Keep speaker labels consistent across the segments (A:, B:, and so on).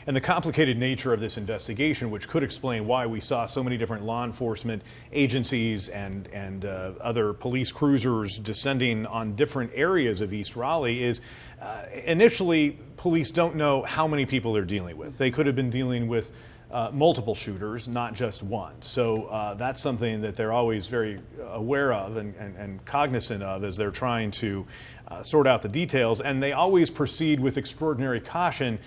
A: And the complicated nature of this investigation, which could explain why we saw so many different law enforcement agencies and other police cruisers descending on different areas of East Raleigh, is initially police don't know how many people they're dealing with. They could have been dealing with multiple shooters, not just one. So that's something that they're always very aware of and cognizant of as they're trying to sort out the details. And they always proceed with extraordinary caution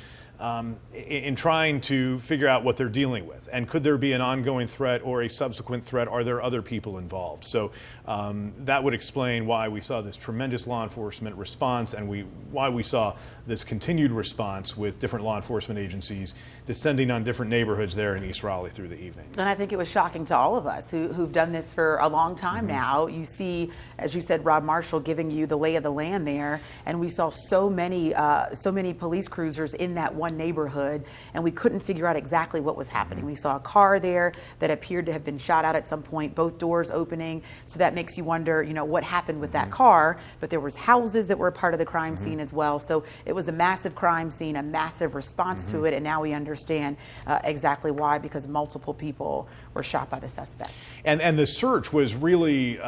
A: in trying to figure out what they're dealing with. And could there be an ongoing threat or a subsequent threat? Are there other people involved? So that would explain why we saw this tremendous law enforcement response and why we saw this continued response with different law enforcement agencies descending on different neighborhoods there in East Raleigh through the evening.
B: And I think it was shocking to all of us who've done this for a long time now. You see, as you said, Rob Marshall giving you the lay of the land there, and we saw so many police cruisers in that one neighborhood, and we couldn't figure out exactly what was happening. We saw a car there that appeared to have been shot out at some point, both doors opening, so that makes you wonder, what happened with that car. But there was houses that were a part of the crime scene as well. So it was a massive crime scene, a massive response to it, and now we understand exactly why, because multiple people were shot by the suspect. And
A: the search was really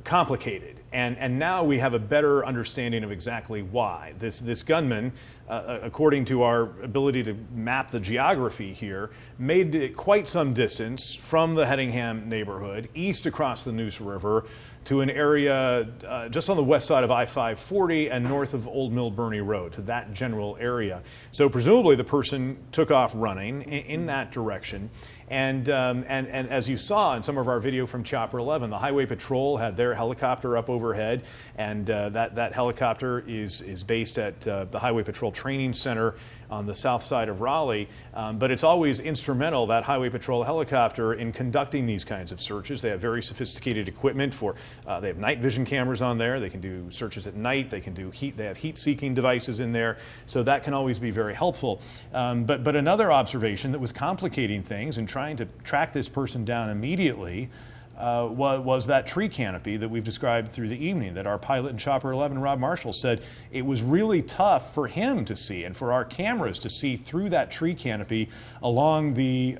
A: complicated, and now we have a better understanding of exactly why. This gunman, according to our ability to map the geography here, made it quite some distance from the Hedingham neighborhood, east across the Neuse River, to an area just on the west side of I-540 and north of Old Mill Burney Road, to that general area. So presumably the person took off running in that direction. And as you saw in some of our video from Chopper 11, the Highway Patrol had their helicopter up overhead, and that helicopter is based at the Highway Patrol Training Center on the south side of Raleigh. But it's always instrumental, that Highway Patrol helicopter, in conducting these kinds of searches. They have very sophisticated equipment for, they have night vision cameras on there. They can do searches at night. They can do they have heat-seeking devices in there. So that can always be very helpful. But another observation that was complicating things and trying to track this person down immediately was that tree canopy that we've described through the evening, that our pilot in Chopper 11, Rob Marshall, said it was really tough for him to see and for our cameras to see through that tree canopy along the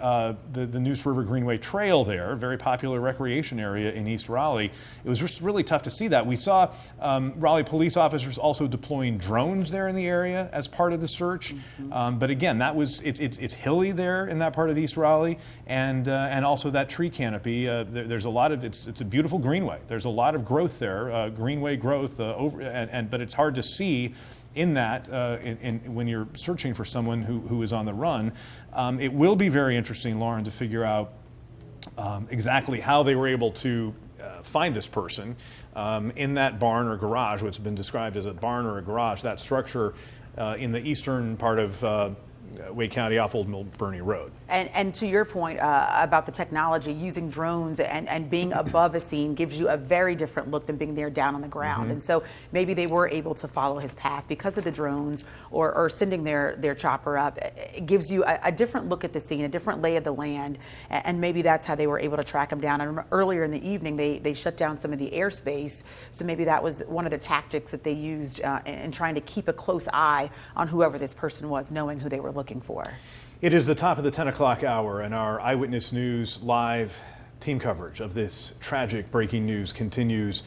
A: Neuse River Greenway Trail there, a very popular recreation area in East Raleigh. It was just really tough to see that. We saw Raleigh police officers also deploying drones there in the area as part of the search. But again, it's hilly there in that part of East Raleigh, and also that tree canopy. There's a lot of, it's a beautiful greenway. There's a lot of growth there, greenway growth, but it's hard to see in that when you're searching for someone who is on the run. It will be very interesting, Lauren, to figure out exactly how they were able to find this person in that barn or garage, what's been described as a barn or a garage, that structure in the eastern part of Wake County off Old Mill Burney Road.
B: And to your point about the technology, using drones and being above a scene gives you a very different look than being there down on the ground. And so maybe they were able to follow his path because of the drones or sending their chopper up. It gives you a different look at the scene, a different lay of the land, and maybe that's how they were able to track him down. And earlier in the evening, they shut down some of the airspace, so maybe that was one of the tactics that they used in trying to keep a close eye on whoever this person was, knowing who they were looking for.
A: It is the top of the 10 o'clock hour, and our Eyewitness News live team coverage of this tragic breaking news continues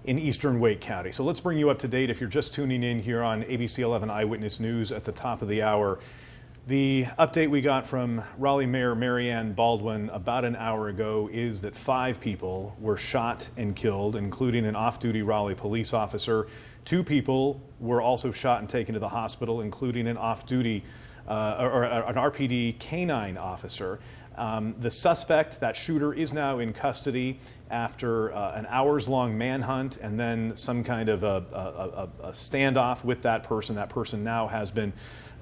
A: in eastern Wake County. So let's bring you up to date if you're just tuning in here on ABC 11 Eyewitness News at the top of the hour. The update we got from Raleigh Mayor Mary Ann Baldwin about an hour ago is that 5 people were shot and killed, including an off-duty Raleigh police officer. 2 people were also shot and taken to the hospital, including an off-duty or an RPD canine officer. The suspect, that shooter, is now in custody after an hours-long manhunt and then some kind of a standoff with that person. That person now has been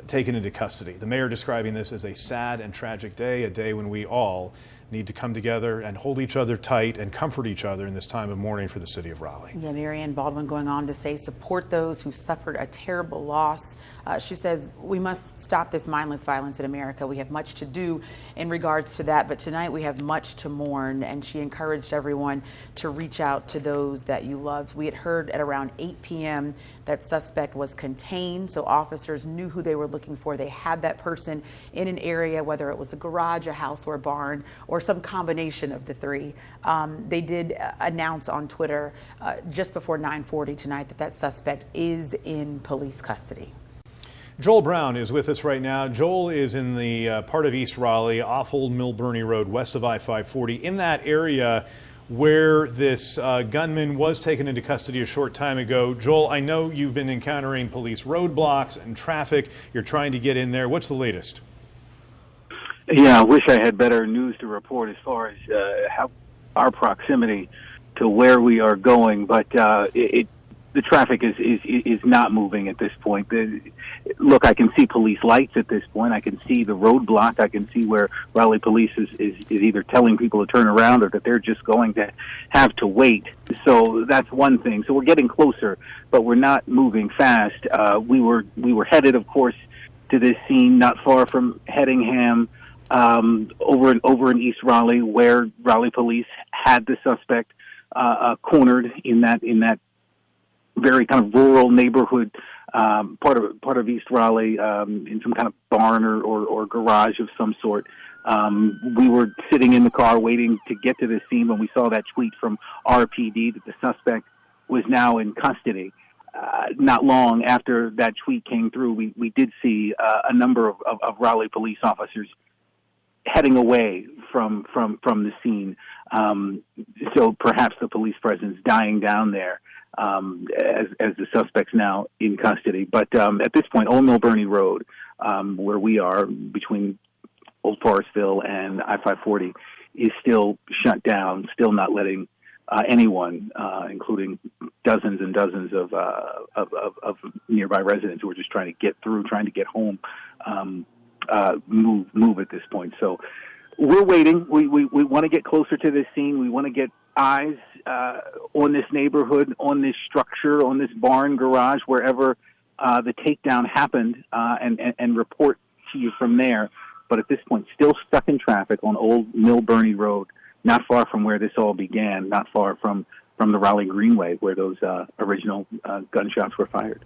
A: taken into custody. The mayor describing this as a sad and tragic day, a day when we all need to come together and hold each other tight and comfort each other in this time of mourning for the city of Raleigh.
B: Yeah, Marianne Baldwin going on to say, support those who suffered a terrible loss. She says, we must stop this mindless violence in America. We have much to do in regards to that, but tonight we have much to mourn. And she encouraged everyone to reach out to those that you loved. We had heard at around 8 p.m. that suspect was contained, so officers knew who they were looking for. They had that person in an area, whether it was a garage, a house, or a barn, or some combination of the three. They did announce on Twitter just before 9:40 tonight that suspect is in police custody.
A: Joel Brown is with us right now. Joel is in the part of East Raleigh, off Old Mill Burney Road, west of I-540, in that area where this gunman was taken into custody a short time ago. Joel, I know you've been encountering police roadblocks and traffic. You're trying to get in there. What's the latest?
C: Yeah, I wish I had better news to report as far as how our proximity to where we are going, but the traffic is not moving at this point. Look, I can see police lights at this point. I can see the roadblock. I can see where Raleigh police is either telling people to turn around or that they're just going to have to wait. So that's one thing. So we're getting closer, but we're not moving fast. We were headed, of course, to this scene not far from Headingham, over in East Raleigh, where Raleigh police had the suspect cornered in that very kind of rural neighborhood, part of East Raleigh, in some kind of barn or garage of some sort. We were sitting in the car waiting to get to the scene when we saw that tweet from RPD that the suspect was now in custody. Not long after that tweet came through, we did see a number of Raleigh police officers heading away from the scene. So perhaps the police presence dying down there, as the suspect's now in custody. But at this point, Old Mill Burney Road, where we are between Old Forestville and I-540, is still shut down, still not letting anyone, including dozens and dozens of nearby residents who are just trying to get through, trying to get home, move at this point. So we're waiting. We want to get closer to this scene. We want to get eyes on this neighborhood, on this structure, on this barn, garage, wherever the takedown happened, and report to you from there. But at this point, still stuck in traffic on Old Mill Burney Road, not far from where this all began, not far from the Raleigh Greenway where those original gunshots were fired.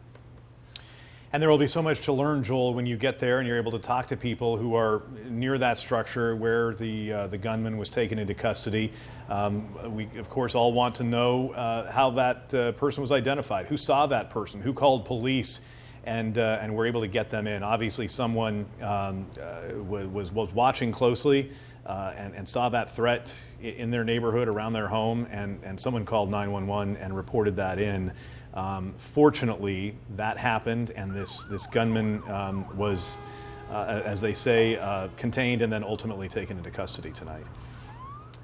A: And there will be so much to learn, Joel, when you get there and you're able to talk to people who are near that structure where the gunman was taken into custody. We, of course, all want to know how that person was identified, who saw that person, who called police, and were able to get them in. Obviously, someone was watching closely and saw that threat in their neighborhood, around their home, and someone called 911 and reported that in. Fortunately, that happened, and this gunman was, as they say, contained and then ultimately taken into custody tonight.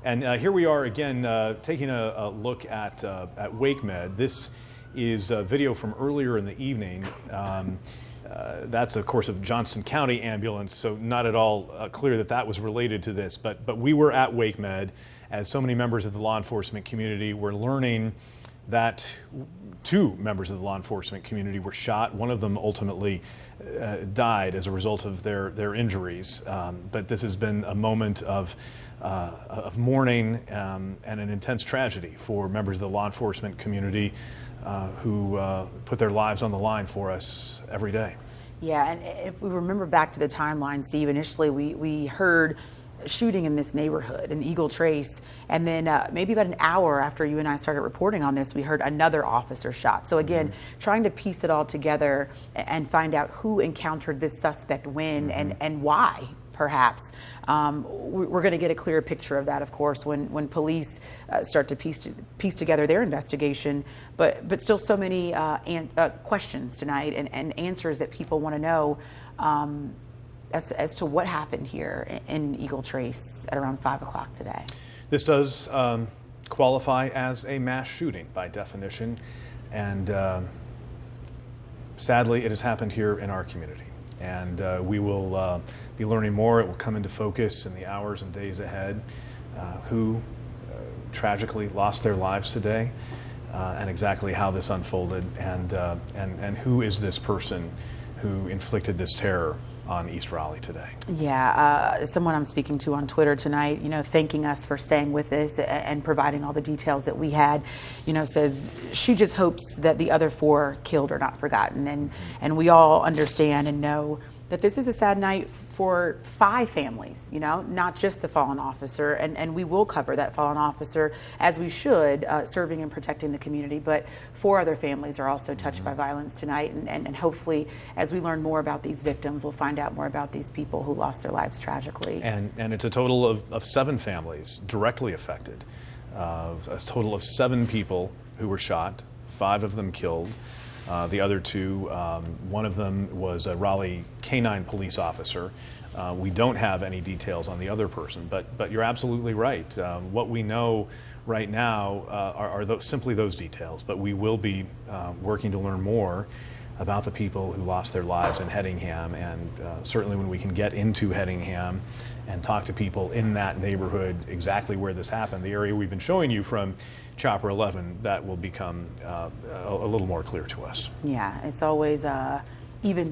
A: And here we are again, taking a look at WakeMed. This is video from earlier in the evening. That's, of course, of Johnson County ambulance, so not at all clear that was related to this. But we were at WakeMed, as so many members of the law enforcement community were learning that 2 members of the law enforcement community were shot. One of them ultimately died as a result of their injuries. But this has been a moment of mourning and an intense tragedy for members of the law enforcement community who put their lives on the line for us every day. Yeah,
B: and if we remember back to the timeline, Steve, initially we heard shooting in this neighborhood in Eagle Trace, and then maybe about an hour after you and I started reporting on this, we heard another officer shot. So again, trying to piece it all together and find out who encountered this suspect when and why, perhaps. We're going to get a clearer picture of that, of course, when police start to piece together their investigation. But still so many questions tonight and answers that people want to know as to what happened here in Eagle Trace at around 5 o'clock today.
A: This does qualify as a mass shooting by definition, and sadly it has happened here in our community. And we will be learning more. It will come into focus in the hours and days ahead. Who tragically lost their lives today, and exactly how this unfolded, and who is this person who inflicted this terror on East Raleigh today.
B: Yeah, someone I'm speaking to on Twitter tonight, thanking us for staying with us and providing all the details that we had, says she just hopes that the other 4 killed are not forgotten. And we all understand and know that this is a sad night for 5 families, not just the fallen officer. And we will cover that fallen officer, as we should, serving and protecting the community. But 4 other families are also touched by violence tonight. And hopefully, as we learn more about these victims, we'll find out more about these people who lost their lives tragically.
A: And it's a total of 7 families directly affected. A total of 7 people who were shot, 5 of them killed. The other 2, one of them was a Raleigh K-9 police officer. We don't have any details on the other person, but you're absolutely right. What we know right now are simply those details, but we will be working to learn more about the people who lost their lives in Hedingham, and certainly when we can get into Hedingham and talk to people in that neighborhood exactly where this happened, the area we've been showing you from Chopper 11, that will become a little more clear to us.
B: Yeah, it's always even